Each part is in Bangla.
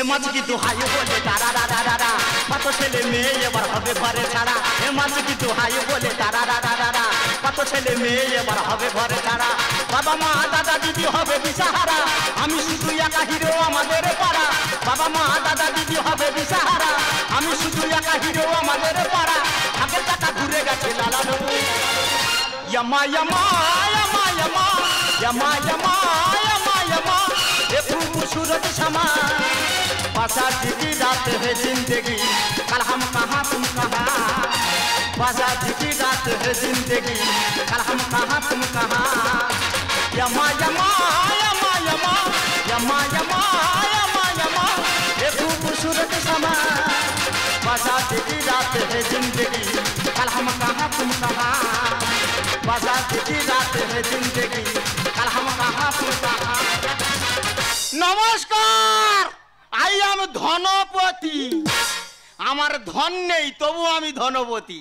এ মাছ কি দোহাই বলে তারা রারা রারা কত ছেলে মেয়ে এবার হবে ঘরে ছাড়া এ মাছ কি দোহাই বলে তারা রারা রারা কত ছেলে মেয়ে এবার হবে ঘরে ছাড়া বাবা মা দাদা দিদি হবে দিশাহারা আমি শুধু একা হিরো আমাদের পাড়া বাবা মা দাদা দিদি হবে দিশাহারা আমি শুধু একা হিরো আমাদের পাড়া আগের টাকা ঘুরে গেছে লালানো यमा यमा यमा यमा यमा यमा यमा यमा ये खूबसूरत समा बरसात की रात है जिंदगी कल हम कहाँ तुम कहाँ बरसात की रात है जिंदगी कल हम कहाँ तुम कहाँ यमा यमा यमा यमा यमा यमा यमा यमा ये खूबसूरत समा बरसात की रात है जिंदगी कल हम कहाँ तुम कहाँ बरसात की रात है जिंदगी कल हम कहाँ तुम कहाँ नमस्कार आई एम धनपति আমার ধন নেই তবু আমি ধনপতি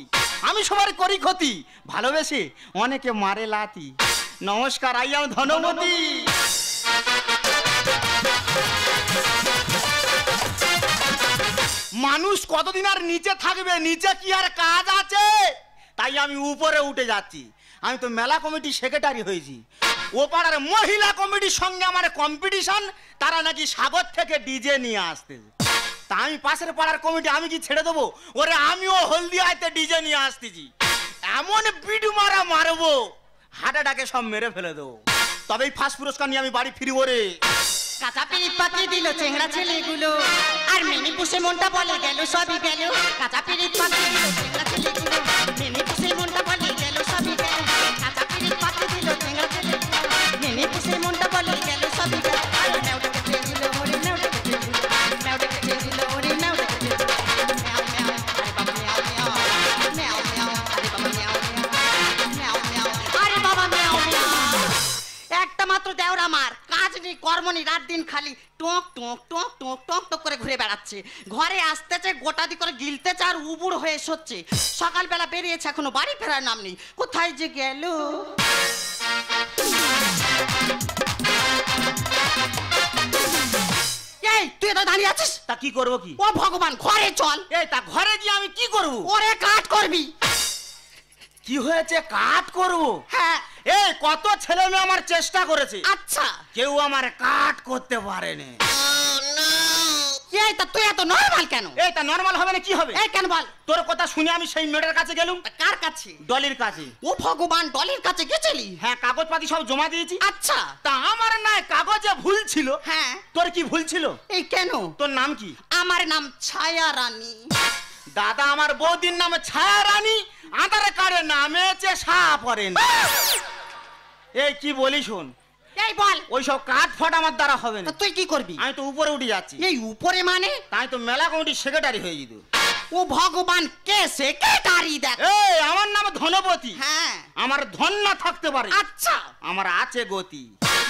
আমি সবার করি ক্ষতি ভালোবেসে অনেকে মারে লাতি নমস্কার আই এম ধনপতি মানুষ কতদিন আর নিচে থাকবে নিচে কি আর কাজ আছে তাই আমি উপরে উঠে যাচ্ছি আমি তো মেলা কমিটি সেক্রেটারি হয়েছি ও পাড়ার মহিলা কমিটির সঙ্গে আমার কম্পিটিশন তারা নাকি সাগর থেকে ডিজে নিয়ে আসতে তা আমি পাশের পাড়ার কমিটি আমি কি ছেড়ে দেবো ওরে আমিও হলদিয়াতে ডিজে নিয়ে আসতেছি এমন বিড মারা মারবো হার্ট অ্যাটাকে সব মেরে ফেলে দেবো তবেই ফার্স্ট পুরস্কার নিয়ে আমি বাড়ি ফিরবো রে কাঁচা পিরিত পাতি দিল চেংড়া ছেলেগুলো আর মিনি পুষে মনটা বলে গেল সবই গেল কাঁচা পিরিত পাতি দিল চেংড়া ছেলেগুলো মিনি পুষে মনটা বলে গেল সবই গেল কাঁচা পিরিত পাতি দিল চেংড়া ছেলেগুলো মিনি পুষে মনটা বলে গেল সবই গেল আরে নাওটাকে দিয়ে দিল ওরে নাওটাকে দিয়ে দিল নাওটাকে দিয়ে দিল ওরে নাওটাকে দিয়ে দিল ম্যাও ম্যাও আরে বাবা ম্যাও ম্যাও ম্যাও ম্যাও আরে বাবা ম্যাও ম্যাও ম্যাও আরে বাবা ম্যাও ম্যাও একটা মাত্র দেওর আমার কাজ নেই কর্ম নেই রাত দিন খালি টক টক টক টক টক টক করে ঘুরে বেড়াচ্ছে ঘরে আসতেছে গোটাদি করে গিলতেছে আর উবুড় হয়ে সচ্ছে সকালবেলা বেরিয়েছে এখনো বাড়ি ফেরার নাম নেই কোথায় যে গেল এই তুই তো দাঁড়িয়ে আছিস তা কি করবো কি ও ভগবান ঘরে চল এই তা ঘরে গিয়ে আমি কি করবো ওরে কাট করবি কি হয়েছে কাট করবো হ্যাঁ এই কত ছেলে মেয়ে আমার চেষ্টা করেছে আচ্ছা কেউ আমার কাট করতে পারেনি এই তা তুই এত নরমাল কেন এই তা নরমাল হবে না কি হবে এই কেন বল তোর কথা শুনে আমি সেই মেয়েটার কাছে গেলুম কার কাছে ডলির কাছে ও ভগবান ডলির কাছে গেছিলি হ্যাঁ কাগজপাতি সব জমা দিয়েছি আচ্ছা তা আমার না কাগজে ভুল ছিল হ্যাঁ তোর কি ভুল ছিল এই কেন তোর নাম কি আমার নাম ছায়া রানী দাদা আমার বৌদির নাম ছায়া রানী আধার কার্ডে নামেছে সাপরেন এই কি বলি শোন এই বল ওই সব কাঠ ফাট আমার দ্বারা হবে না তুই কি করবি আমি তো উপরে উঠে যাচ্ছি এই উপরে মানে তাই তো মেলা কমিটির সেক্রেটারি হয়ে যেত ও ভগবান কে সেক্রেটারি দেখ এই আমার নাম ধনপতি হ্যাঁ আমার ধন না থাকতে পারে আচ্ছা আমার আছে গতি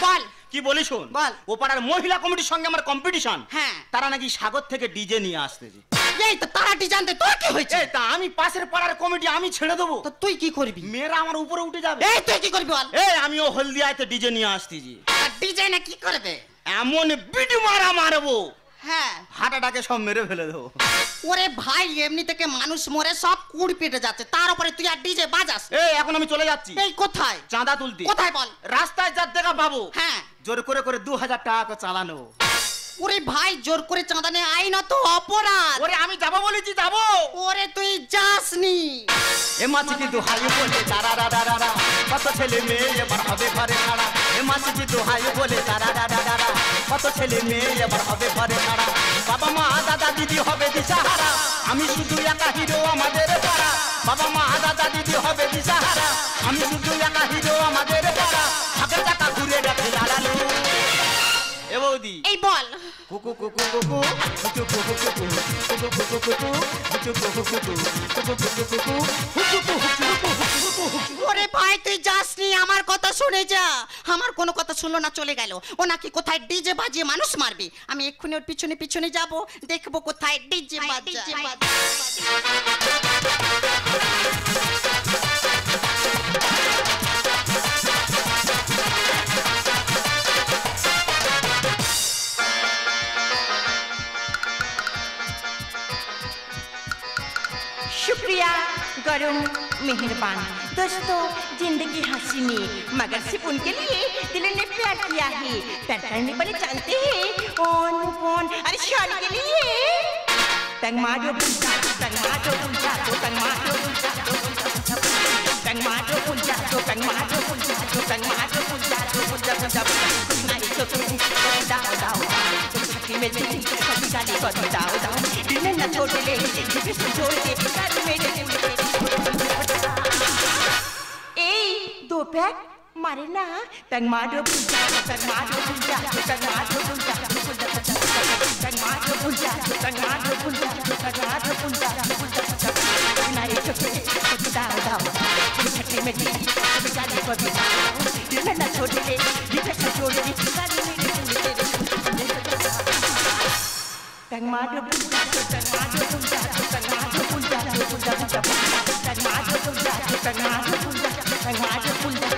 বল কি বলি শোন বল ও পাড়ার মহিলা কমিটির সঙ্গে আমার কম্পিটিশন হ্যাঁ তারা নাকি সাগর থেকে ডিজে নিয়ে আসতেছে এই তো তারাটি জানতে তোর কি হয়েছে এই তা আমি পাশের পাড়ার কমিটি আমি ছেড়ে দেবো তো তুই কি করবি মেয়েরা আমার উপরে উঠে যাবে এই তুই কি করবি বল এই আমিও হলদিয়াতে ডিজে নিয়ে আসতেছি ডিজে না কি করবে এমন বিড মারা মারবো হ্যাঁ হার্ট অ্যাটাকে সব মেরে ফেলে দেবো ওরে ভাই এমনি থেকে মানুষ মরে সব কুড় পেটে যাচ্ছে তার উপরে তুই আর ডিজে বাজাস এই এখন আমি চলে যাচ্ছি এই কোথায় চাঁদা তুলতে কোথায় বল রাস্তায় যার দেখা পাবো হ্যাঁ জোর করে করে 2000 টাকা করে চালানো ওরে ভাই জোর করে চাঁদা নেই আইনত অপরাধ ওরে আমি যাবো বলেছি যাবো ওরে তুই যাসনি এ মাছ কি দোহাই বলে তারা রারা রারা কত ছেলে মেয়ে এবার হবে ঘরে ছাড়া এ মাছ কি দোহাই বলে তারা রারা রারা কত ছেলে মেয়ে এবার হবে ঘরে ছাড়া বাবা মা দাদা দিদি হবে দিশাহারা আমি শুধু একা হিরো আমাদের পাড়া বাবা মা দাদা দিদি হবে দিশাহারা আমি শুধু একা হিরো আমাদের পাড়া হাতের টাকা ঘুরে গেছে লালালো এ বৌদি এই বল কুকু কুকু কুকু কুকু কুকু কুকু কুকু কুকু কুকু কুকু কুকু ওরে ভাই তুই যাসনি আমার কথা শুনে যা আমার কোনো কথা শুনলো না চলে গেল ও নাকি কোথায় ডিজে বাজিয়ে মানুষ মারবে আমি এক্ষুনি ওর পিছনে পিছনে যাব দেখবো কোথায় ডিজে বাজছে शुक्रिया गरम मेहरबान दोस्तों जिंदगी हसीनी मगर सिर्फ उनके लिए दिल ने प्यार किया है प्यार करने वाले जानते हैं कौन कौन अरे शान के लिए तंगमाडो पुंजा तंगमाडो पुंजा तंगमाडो पुंजा तंगमाडो पुंजा तंगमाडो पुंजा तंगमाडो पुंजा पुंजा पुंजा कुछ नहीं तो तुम दाओ दाओ में से कभी गाली कर दाओ दाओ दिल न छोड़ ले जिसे जोड़ के कर मेरे ए दो पैक मारे ना तंगमाडो पुंजा तंगमाडो पुंजा तंगमाडो पुंजा तंगमाडो पुंजा तंगमाडो पुंजा तंगमाडो पुंजा पुंजा नहीं छोटे दाओ दाओ छठी में कभी गाली कर दाओ दिल न छोड़ ले जिसे जोड़ के कर मेरे तंगमाडो पुंजा तंगमाडो पुंजा तंगमाडो पुंजा पुंजा पुंजा तंगमाडो पुंजा तंगमाडो पुंजा तंगमाडो पुंजा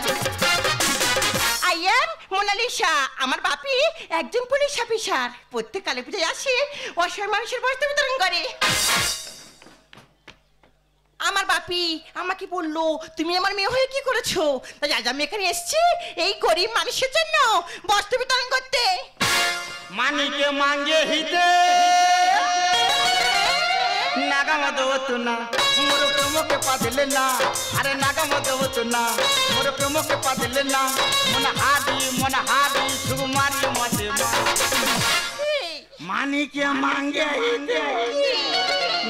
আইয়ার মোনালিসা আমার বাপি একজন পুলিশ অফিসার প্রত্যেক কালী পূজায় আসে অসহায় মানুষের বস্ত্র বিতরণ করে আমার বাপি আমাকে বললো তুমি আমার মেয়ে হয়ে কি করেছো তাই আজ আমি এখানে এসেছি এই গরিব মানুষের জন্য বস্ত্র বিতরণ করতে মানিকে মাঙ্গে হিতে নাগামদবতুনা মোর প্রেমকে পাদিলে না আরে নাগামদবতুনা মোর প্রেমকে পাদিলে না মন হাদি সুকুমারি মতে মানিকে মাঙ্গে হিতে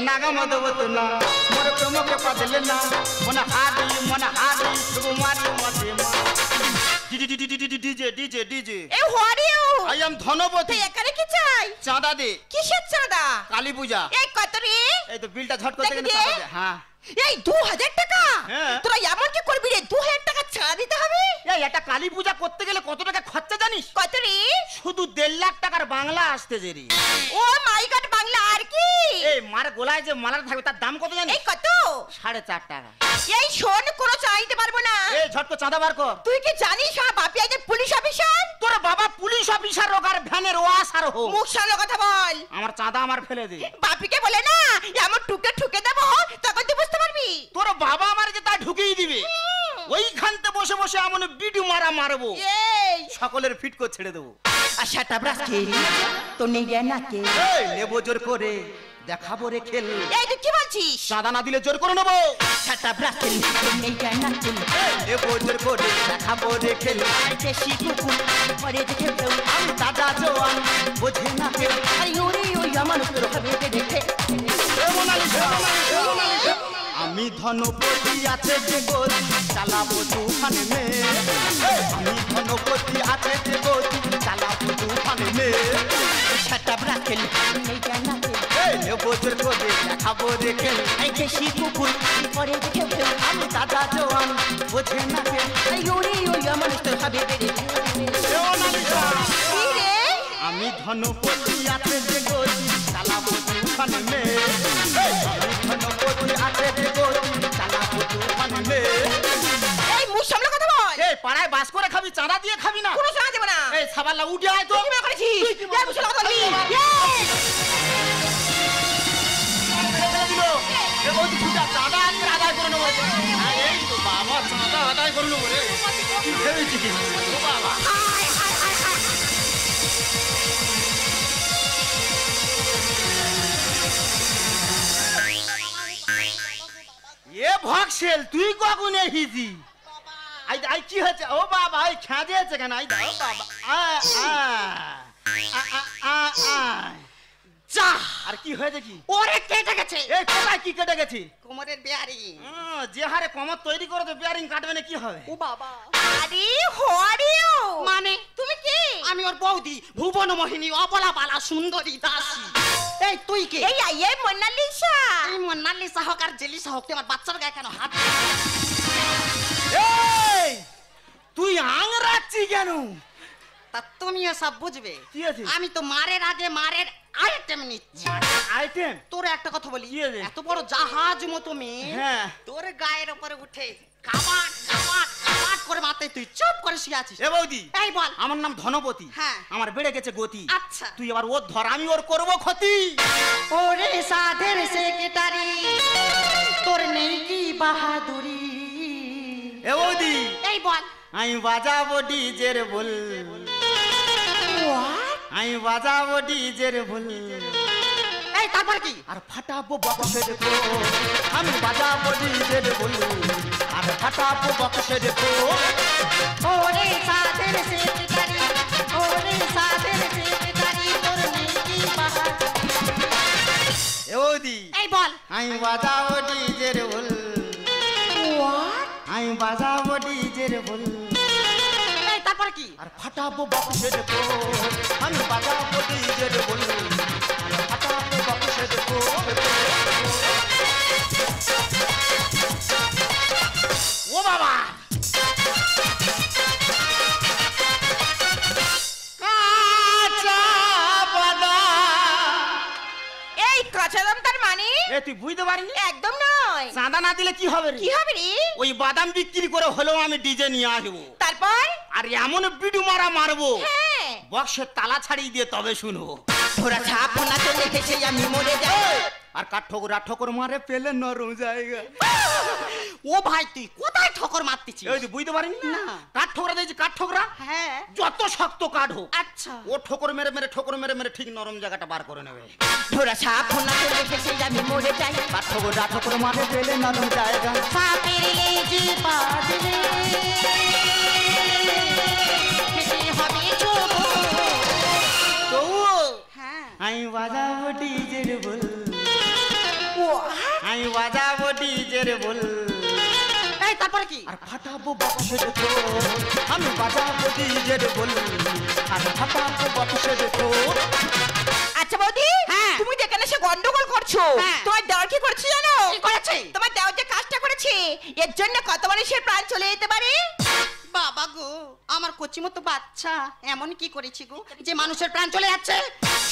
নাগামদবতুনা মোর প্রেমকে পাদিলে না মন হাদি সুকুমারি মতে ডিজে ডিজে ডিজে এ হরিও আই এম ধনপতি এখানে কি চাই চাঁদা দে কিসের চাঁদা কালী পূজা এই কত রে এই তো বিলটা ঝট করতে গেলে চাঁদা দে হ্যাঁ এই 2000 টাকা হ্যাঁ তোরা এমন কি করবি রে 2000 টাকা চাঁদা দিতে হবে এই এটা কালী পূজা করতে গেলে কত টাকা খরচা জানিস কত রে শুধু 1.5 লাখ টাকার বাংলা আসতে জেরি ও মাই গড বাংলা আর কি এই মার গলায় যে মালাটা থাকবে তার দাম কত জানিস এই কত 4.5 টাকা এই শোন কোনো চাইতে পারবো না এই ঝট করে চাঁদা বার কর তুই কি জানিস আমার বাপি আজ পুলিশ অফিসার তোর বাবা পুলিশ অফিসার হোক আর ভ্যানের ওয়াসার হোক মুখ সামলে কথা বল আমার চাঁদা আমার ফেলে দে বাপিকে বলে না এমন টুকে ঠুকে দেবো তখন তুই বুঝতে পারবি তোর বাবা আমার যে তা ঢুকিয়ে দিবে ওইখানতে বসে বসে এমন বিডু মারবো এই সকলের ফিট করে ছেড়ে দেবো আশাটা ব্রাকে তো নেই নাকে এই নেবো জোর করে দেখাবো রে খেল এই তুই কি বলছিস চাঁদা না দিলে জোর করে নেবো আশাটা ব্রাকে তো নেই নাকে নেবো জোর করে দেখাবো রে খেল দেশি কুকুর পরে দেখে কেউ আমি দাদা জওয়ান বোঝে না কেউ আরে ওরে ওই আমার উপর হবে দেখে আমি ধনপতি আছে যে গতি চালাবো তুফান মে আমি ধনপতি আছে যে গতি চালাবো তুফান মে ছাতা ব্রাকেল নেই জানাতে নেবো জোর করে দেখাবো রে খেল এই দেশি কুকুর পরে দেখে কেউ আমি দাদা জওয়ান বোঝে না কেউ আরে ওরে ওই আমার উপর হবে দেখে আমি ধনপতি আছে যে গতি চালাবো তুফান মে আমি ধনপতি আছে যে গতি চালাবো তুফান মে এই মুখ সামলে কথা বল এই পাড়ায় বাস করে খাবি চাঁদা দিয়ে খাবি না কোনো চাঁদা দেব না এই সাবাল্লা উঠে আয় তো কি মনে করেছিস এই মুখ সামলে কথা বলবি চাঁদা আদায় করে নেবো এই তো বাবা চাঁদা আদায় করে নেবো রে কি ভেবেছি ও বাবা এ ভক্সেল তুই কখন এসেছি আই আই কি হচ্ছে ও বাবা এই খেঁজে আছে কেন আই দাও বাবা যা আর কি হয়েছে কি ওরে কেটে গেছে এই কোথায় কি কেটে গেছি কোমরের বেয়ারি যে হারে কমর তৈরি করে তো বেয়ারিং কাটবে না কি হবে ও বাবা আরে হরিও মানে তুমি কি আমি ওর বৌদি ভুবন মোহিনী অবলা বালা সুন্দরী দাসী এই তুই কে এই আইয়ে মোনালিসা এই মোনালিসা হোক আর জেলিসা হোক আমার বাচ্চার গায়ে কেন হাত এই তুই আংরাচ্ছি কেন তা তুমিও সব বুঝবে কি আছে আমি তো মারের আগে মারের আইটেম নিচ্ছি আইটেম তোর একটা কথা বলি কি আছে এত বড় জাহাজ মতো মেয়ে হ্যাঁ তোর গায়ের উপরে উঠে কাবাট কাবাট কাবাট করে মারতে তুই চুপ করে শুয়ে আছিস এ বৌদি এই বল আমার নাম ধনপতি হ্যাঁ আমার বেড়ে গেছে গতি আচ্ছা তুই এবার ওর ধর আমি ওর করব ক্ষতি ওরে সাধের সেক্রেটারি তোর নেই কি বাহাদুরি? এ বৌদি এই বল। আমি বাজাবো ডিজের বল, আমি বাজাবো ডিজের বল, এই তারপর কি? আর ফাটাবো বক্সের খোল, আমি বাজাবো ডিজের বল, আর ফাটাবো বক্সের খোল। ওরে সাদের সেক্রেটারি, ওরে সাদের সেক্রেটারি, তোর নেই কি বাহাদুরি? এ বৌদি এই বল। আমি বাজাবো ডিজের বল, আমি বাজাবো ডিজের বল, এই তারপর কি? আর ফাটাবো বক্সের খোল, আমি বাজাবো ডিজের বল, আর ফাটাবো বক্সের খোল। ও বাবা কাঁচা বাদাম। এই কাঁচা দাম তার মানে? এ তুই বুঝতে পারিনি? একদম নয়। চাঁদা না দিলে কি হবে রে? কি হবে রে? ওই বাদাম বিক্রি করে হলেও আমি ডিজে নিয়ে আসবো, তারপর? আর এমন বিডু মারা মারবো হ্যাঁ। বক্সের তালা ছাড়িয়ে দিয়ে তবে শুনবো। ধরা ছাপ না তো দেখেছে আমি মরে যাই। আর কাঠ ঠোকরা ঠোকর মারে পেলে নরম জায়গা। ও ভাই তুই কোথায় ঠোকর মারতেছিস? এই তুই বুঝতে পারিনি? না। কাঠ ঠোকরা দিয়েছি, কাঠ ঠোকরা হ্যাঁ। যত শক্ত কাঠ হোক আচ্ছা। ও ঠোকর মেরে মেরে ঠোকর মেরে মেরে ঠিক নরম জায়গাটা বার করে নেবে। ধরা ছাপ না তো দেখেছে আমি মরে যাই। কাঠ ঠোকরা ঠোকর মারে পেলে নরম জায়গা। সাপের লেজে বাঁধলে খেতে হবে চোখ। তবুও হ্যাঁ। আমি বাজাবো ডিজের বল, আমি বাজাবো ডিজের বল, এই তারপর কি? আর ফাটাবো বক্সের খোল, আমি বাজাবো ডিজের বল, আর ফাটাবো বক্সের খোল। আচ্ছা বৌদি, হ্যাঁ। তুমি তো এখানে এসে গন্ডগোল করছো। হ্যাঁ। তোমার দেওয়ার কি করছে জানো? কি করেছে? তোমার দেওয়ার যে কাজটা করেছে এর জন্য কত মানুষের প্রাণ চলে যেতে পারে। বাবা গো, আমার কচি মতো বাচ্চা এমন কি করেছি গো যে মানুষের প্রাণ চলে যাচ্ছে?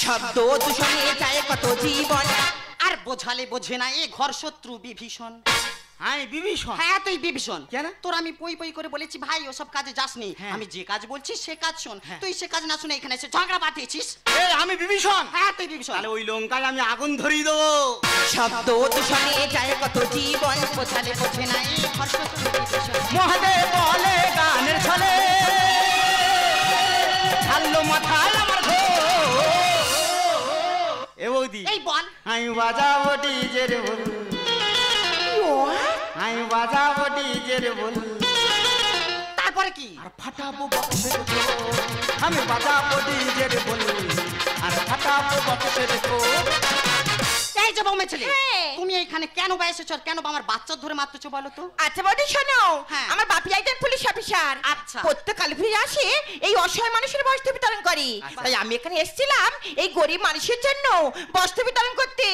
শব্দ দূষণে যায় কত জীবন। আর বোঝালে বোঝে না, এ ঘর শত্রু বিভীষণ। আমি বিভীষণ। হ্যাঁ তুই বিভীষণ। কেন? তোর আমি পই পই করে বলেছি ভাই ওসব কাজে যাসনি। হ্যাঁ। আমি যে কাজ বলছি সে কাজ শোন। হ্যাঁ। তুই সে কাজ না শুনে এখানে এসে ঝগড়া পাঠিয়েছিস। এই আমি বিভীষণ। হ্যাঁ তুই বিভীষণ। তাহলে ওই লঙ্কায় আমি আগুন ধরিয়ে দেবো। শব্দ দূষণে যায় কত জীবন। বোঝালে বোঝে না, এ ঘর শত্রু বিভীষণ। মহাদেব বলে গানের ছলে ছাড়লো মাথায় আমার ঘো। এ বৌদি এই বল। আমি বাজাবো ডিজের বল, আমি বাজাবো ডিজের বল, তারপরে কি? আর ফাটাবো বক্সের খোল, আমি বাজাবো ডিজের বল, আর ফাটাবো বক্সের খোল। এই যে বৌমা ছেলে, হ্যাঁ। তুমি এইখানে কেন বা এসেছো আর কেন বা আমার বাচ্চা ধরে মারতেছো বলো তো? আচ্ছা বৌদি শোনো, হ্যাঁ। আমার বাপি একজন পুলিশ অফিসার। আচ্ছা। প্রত্যেককাল ফিরে আসে এই অসহায় মানুষের বস্ত্র বিতরণ করে। আচ্ছা। তাই আমি এখানে এসেছিলাম এই গরিব মানুষের জন্য বস্ত্র বিতরণ করতে।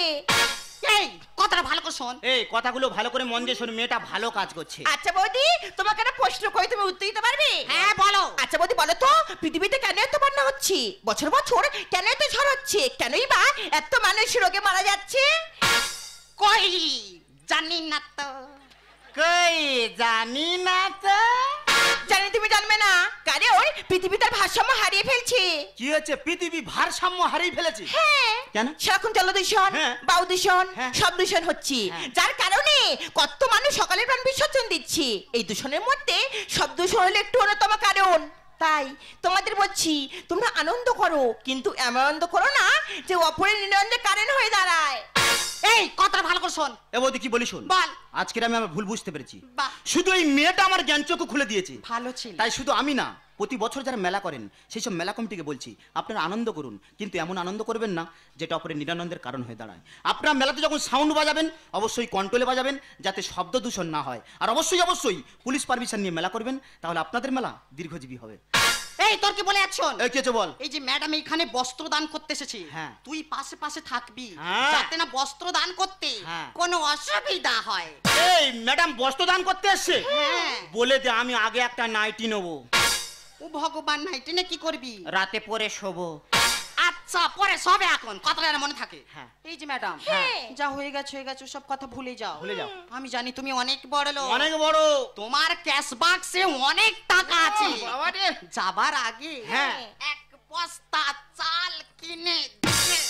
এই কথাটা ভালো করে শোন। এই কথাগুলো ভালো করে মন দিয়ে শোন, মেয়েটা ভালো কাজ করছে। আচ্ছা বৌদি, তোমাকে একটা প্রশ্ন করি, তুমি উত্তর দিতে পারবে? হ্যাঁ বলো। আচ্ছা বৌদি বলো তো, পৃথিবীতে কেন এত বন্যা হচ্ছে? বছর বছর কেন এত ঝড় হচ্ছে? কেনই বা এত মানুষ রোগে মারা যাচ্ছে? কই জানি না তো। কই জানি না তো। জানি তুমি জানবে না, কারণ পৃথিবী তার ভারসাম্য হারিয়ে ফেলছে। কি হচ্ছে? পৃথিবী ভারসাম্য হারিয়ে ফেলেছে। হ্যাঁ। কেন? সেরকম জল দূষণ, হ্যাঁ। বায়ু দূষণ, হ্যাঁ। সব দূষণ হচ্ছে, হ্যাঁ। যার কারণে কত মানুষ সকালে প্রাণ বিসর্জন দিচ্ছে। এই দূষণের মধ্যে সব দূষণ হলো একটু অন্যতম কারণ। তাই তোমাদের বলছি, তোমরা আনন্দ করো, কিন্তু এমন আনন্দ করো না যে অপরের নিরঞ্জে কারণ হয়ে দাঁড়ায়। এই কথাটা ভালো করে শোন। এ বৌদি কি বলি শোন। বল। আজকের আমি আমার ভুল বুঝতে পেরেছি। বাহ। শুধু এই মেয়েটা আমার জ্ঞান চক্ষু খুলে দিয়েছে। ভালো ছিল। তাই শুধু আমি না, প্রতি বছর যারা মেলা করেন সেই সব মেলা কমিটিকে বলছি, আপনারা আনন্দ করুন, কিন্তু এমন আনন্দ করবেন না যেটা অপরের নিরানন্দের কারণ হয়ে দাঁড়ায়। আপনারা মেলাতে যখন সাউন্ড বাজাবেন অবশ্যই কন্ট্রোলে বাজাবেন, যাতে শব্দ দূষণ না হয়। আর অবশ্যই অবশ্যই পুলিশ পারমিশন নিয়ে মেলা করবেন, তাহলে আপনাদের মেলা দীর্ঘজীবী হবে। এই তোর কি বলে আছো? এই কি হচ্ছে বল। এই যে ম্যাডাম এখানে বস্ত্র দান করতে এসেছে, হ্যাঁ। তুই পাশে পাশে থাকবি, হ্যাঁ। যাতে না বস্ত্র দান করতে হ্যাঁ। কোনো অসুবিধা হয়। এই ম্যাডাম বস্ত্র দান করতে এসছে, হ্যাঁ। বলে দে আমি আগে একটা নাইটি নেবো, ও ভগবান, নাইটি না কি করবি? রাতে পরে শোবো। আচ্ছা পরে সবে এখন কথাটা যেন মনে থাকে। হ্যাঁ। এই যে ম্যাডাম, হ্যাঁ। যা হয়ে গেছে সব কথা ভুলে যাও। ভুলে যাও। আমি জানি তুমি অনেক বড় লোক, অনেক বড়। তোমার ক্যাশ বাক্সে অনেক টাকা আছে। বাবা রে। যাবার আগে হ্যাঁ। এক বস্তা চাল কিনে দিয়ে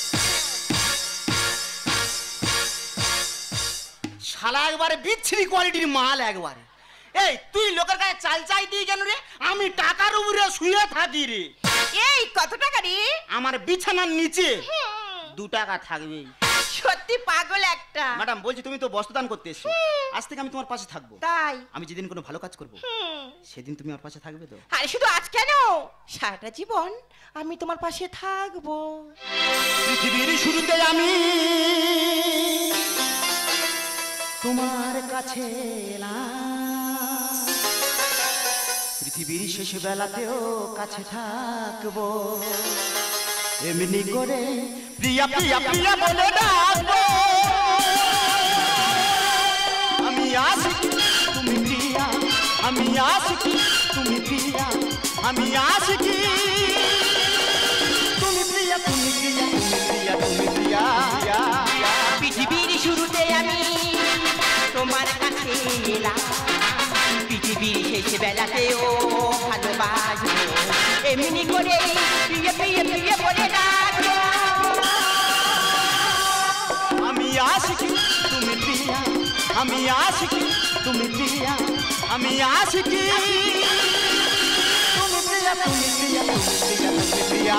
শালা একবারে বিচ্ছিরি কোয়ালিটির মাল একবারে। এই তুই লোকের কাছে চাল চাই দিই কেন রে? আমি টাকার উপরে শুয়ে থাকি রে। এই কত টাকা রে? আমার বিছানার নিচে 2 টাকা থাকবে। সত্যি পাগল একটা। ম্যাডাম বলছি তুমি তো বস্ত্রদান করতে এসছো, আজ থেকে আমি তোমার পাশে থাকবো। তাই আমি যেদিন কোনো ভালো কাজ করব সেদিন তুমি আমার পাশে থাকবে তো? আরে শুধু আজ কেন, সারাটা জীবন আমি তোমার পাশে থাকবো। পৃথিবীর শুরুতে আমি তোমার কাছে এলাম, পৃথিবীর শেষ বেলাতেও কাছে থাকবো, এমনি করে প্রিয়া প্রিয়া প্রিয়া বলে ডাকবো। আমি আশিকি তুমি প্রিয়া, আমি আশিকি তুমি প্রিয়া, আমি আশিকি তুমি প্রিয়া, তুমি প্রিয়া, তুমি প্রিয়া, তুমি প্রিয়া। পৃথিবীর শুরুতে আমি তোমার কাছে এলাম, পৃথিবীর শেষ বেলাতেও ভালোবাসবো, এমনি করে প্রিয় প্রিয় প্রিয় বলে ডাকবো। আমি আশিকি তুমি প্রিয়া, আমি আশিকি তুমি প্রিয়া, আমি আশিকি তুমি প্রিয়া, তুমি প্রিয়া, তুমি প্রিয়া, তুমি প্রিয়া।